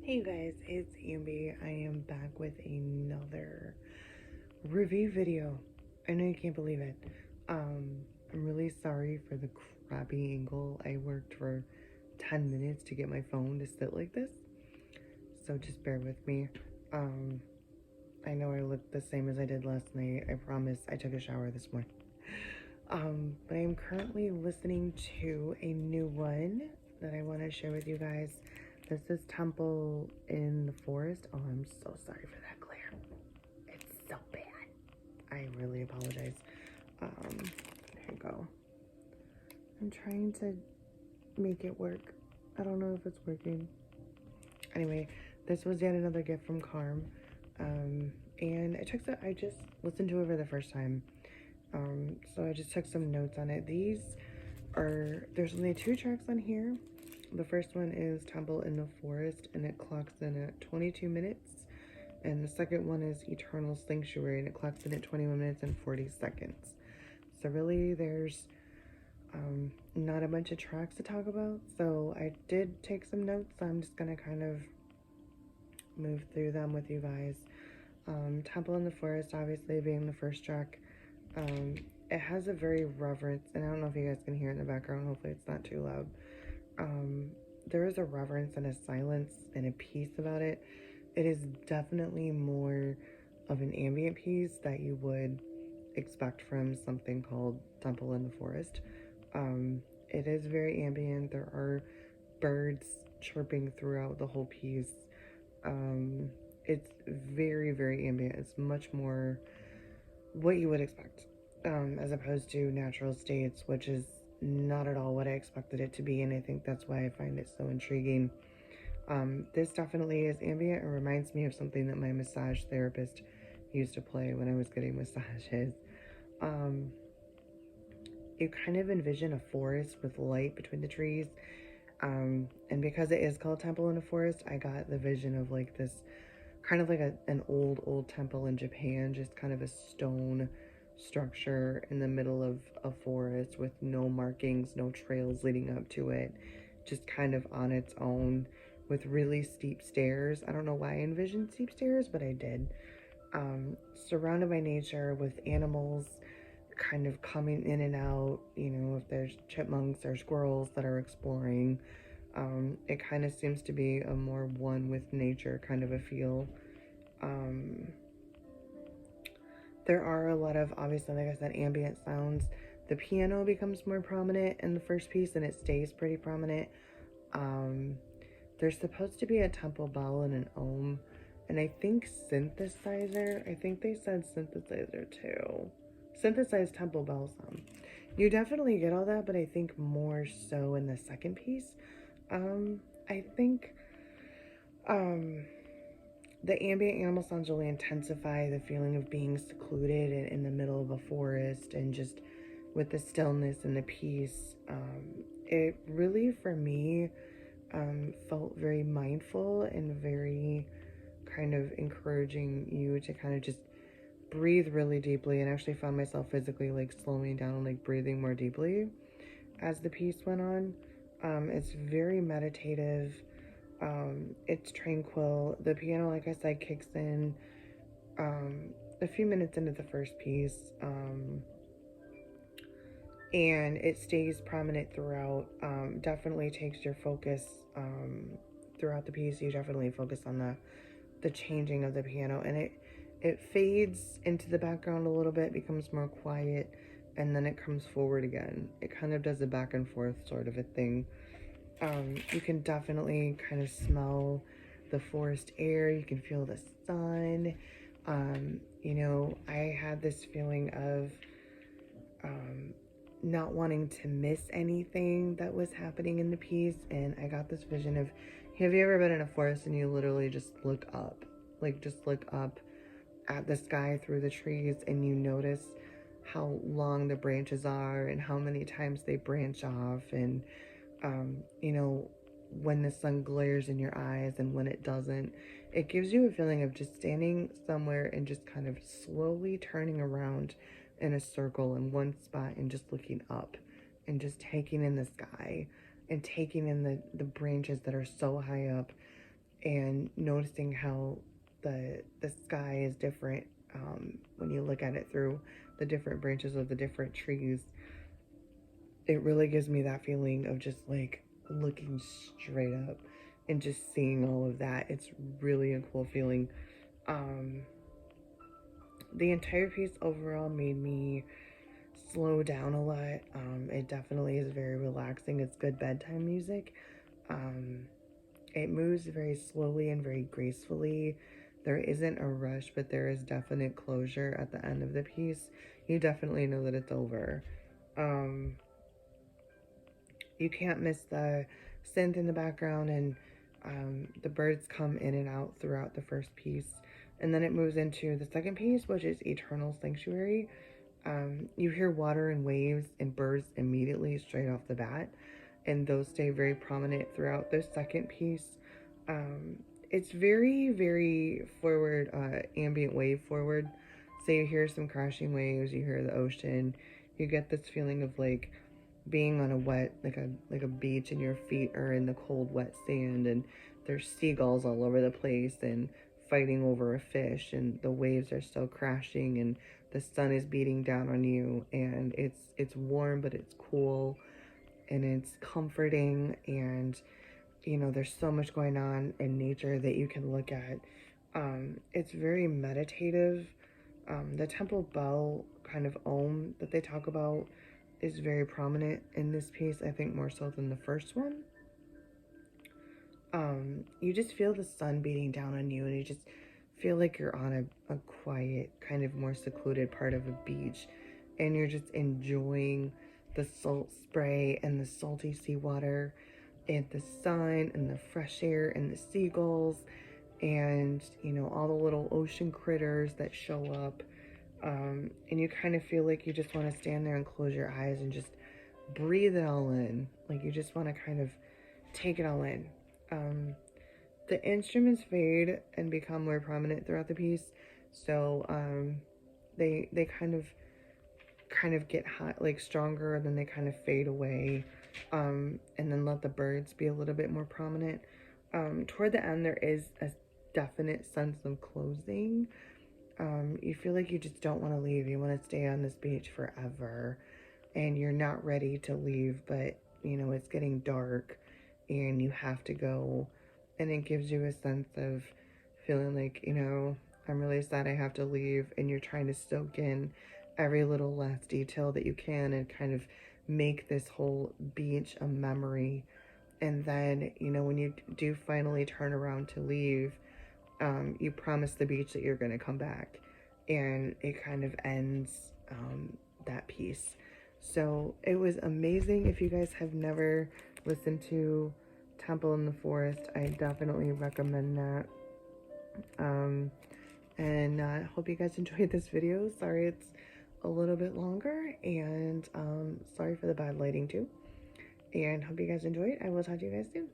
Hey you guys, it's Ambi. I am back with another review video. I know you can't believe it. I'm really sorry for the crappy angle. I worked for 10 minutes to get my phone to sit like this, so just bear with me. Um, I know I look the same as I did last night. I promise I took a shower this morning. But I'm currently listening to a new one that I want to share with you guys. This is Temple in the Forest. Oh, I'm so sorry for that glare. It's so bad. I really apologize. Here you go. I'm trying to make it work. I don't know if it's working. Anyway, this was yet another gift from Carm. And I just listened to it for the first time. So I just took some notes on it. There's only 2 tracks on here. The first one is Temple in the Forest, and it clocks in at 22 minutes. And the second one is Eternal Sanctuary, and it clocks in at 21 minutes and 40 seconds. So really, there's not a bunch of tracks to talk about. So I did take some notes. So I'm just going to kind of move through them with you guys. Temple in the Forest, obviously being the first track. It has a very reverence, and I don't know if you guys can hear it in the background. Hopefully it's not too loud. There is a reverence and a silence and a peace about it. It is definitely more of an ambient piece that you would expect from something called Temple in the Forest. It is very ambient. There are birds chirping throughout the whole piece. It's very, very ambient. It's much more what you would expect, as opposed to Natural States, which is not at all what I expected it to be, and I think that's why I find it so intriguing. This definitely is ambient. It reminds me of something that my massage therapist used to play when I was getting massages. Um, you kind of envision a forest with light between the trees. And because it is called Temple in a Forest, I got the vision of like this kind of like an old temple in Japan, just kind of a stone structure in the middle of a forest with no markings, no trails leading up to it, just kind of on its own with really steep stairs. I don't know why I envisioned steep stairs, but I did. Surrounded by nature with animals kind of coming in and out, if there's chipmunks or squirrels that are exploring. It kind of seems to be a more one with nature kind of a feel. Um, there are a lot of, obviously, like I said, ambient sounds. The piano becomes more prominent in the first piece, and it stays pretty prominent. Um, there's supposed to be a temple bell and an ohm, and I think synthesizer. I think they said synthesizer too. Synthesized temple bell sound. You definitely get all that, but I think more so in the second piece. I think the ambient animal sounds really intensify the feeling of being secluded and in the middle of a forest, and just with the stillness and the peace. It really, for me, felt very mindful and very kind of encouraging you to kind of just breathe really deeply, and actually found myself physically like slowing down and like breathing more deeply as the piece went on. It's very meditative. It's tranquil. The piano, like I said, kicks in a few minutes into the first piece, and it stays prominent throughout. Definitely takes your focus throughout the piece. You definitely focus on the changing of the piano, and it fades into the background a little bit, becomes more quiet, and then it comes forward again. It kind of does a back and forth sort of a thing. You can definitely kind of smell the forest air. You can feel the sun. I had this feeling of not wanting to miss anything that was happening in the piece, and I got this vision of, have you ever been in a forest and you literally just look up? Like, just look up at the sky through the trees, and you notice how long the branches are and how many times they branch off, and when the sun glares in your eyes and when it doesn't. It gives you a feeling of just standing somewhere and just kind of slowly turning around in a circle in one spot and just looking up and just taking in the sky and taking in the branches that are so high up, and noticing how the sky is different when you look at it through the different branches of the different trees. It really gives me that feeling of just like looking straight up and just seeing all of that. It's really a cool feeling. Um, the entire piece overall made me slow down a lot. It definitely is very relaxing. It's good bedtime music. Um, it moves very slowly and very gracefully. There isn't a rush, but there is definite closure at the end of the piece. You definitely know that it's over. Um, you can't miss the synth in the background, and the birds come in and out throughout the first piece. And then it moves into the second piece, which is Eternal Sanctuary. You hear water and waves and birds immediately straight off the bat, and those stay very prominent throughout the second piece. It's very, very forward, ambient wave forward. So you hear some crashing waves, you hear the ocean, you get this feeling of like being on a wet, like a beach, and your feet are in the cold, wet sand, and there's seagulls all over the place and fighting over a fish, and the waves are still crashing, and the sun is beating down on you, and it's warm, but it's cool, and it's comforting, and there's so much going on in nature that you can look at. It's very meditative. The temple bell kind of om that they talk about is very prominent in this piece, I think more so than the first one. You just feel the sun beating down on you, and you just feel like you're on a quiet, kind of more secluded part of a beach, and you're just enjoying the salt spray and the salty seawater and the sun and the fresh air and the seagulls and all the little ocean critters that show up. And you kind of feel like you just want to stand there and close your eyes and just breathe it all in. Like you just want to kind of take it all in. The instruments fade and become more prominent throughout the piece, so they kind of get hot, like stronger, and then they kind of fade away, and then let the birds be a little bit more prominent. Toward the end, there is a definite sense of closing. You feel like you just don't want to leave. You want to stay on this beach forever, and you're not ready to leave, but it's getting dark and you have to go, and it gives you a sense of feeling like, I'm really sad I have to leave, and you're trying to soak in every little last detail that you can and kind of make this whole beach a memory. And then, when you do finally turn around to leave, you promise the beach that you're going to come back, and it kind of ends that piece. So it was amazing. If you guys have never listened to Temple in the Forest, I definitely recommend that. And I hope you guys enjoyed this video. Sorry it's a little bit longer, and sorry for the bad lighting too. And hope you guys enjoyed. I will talk to you guys soon.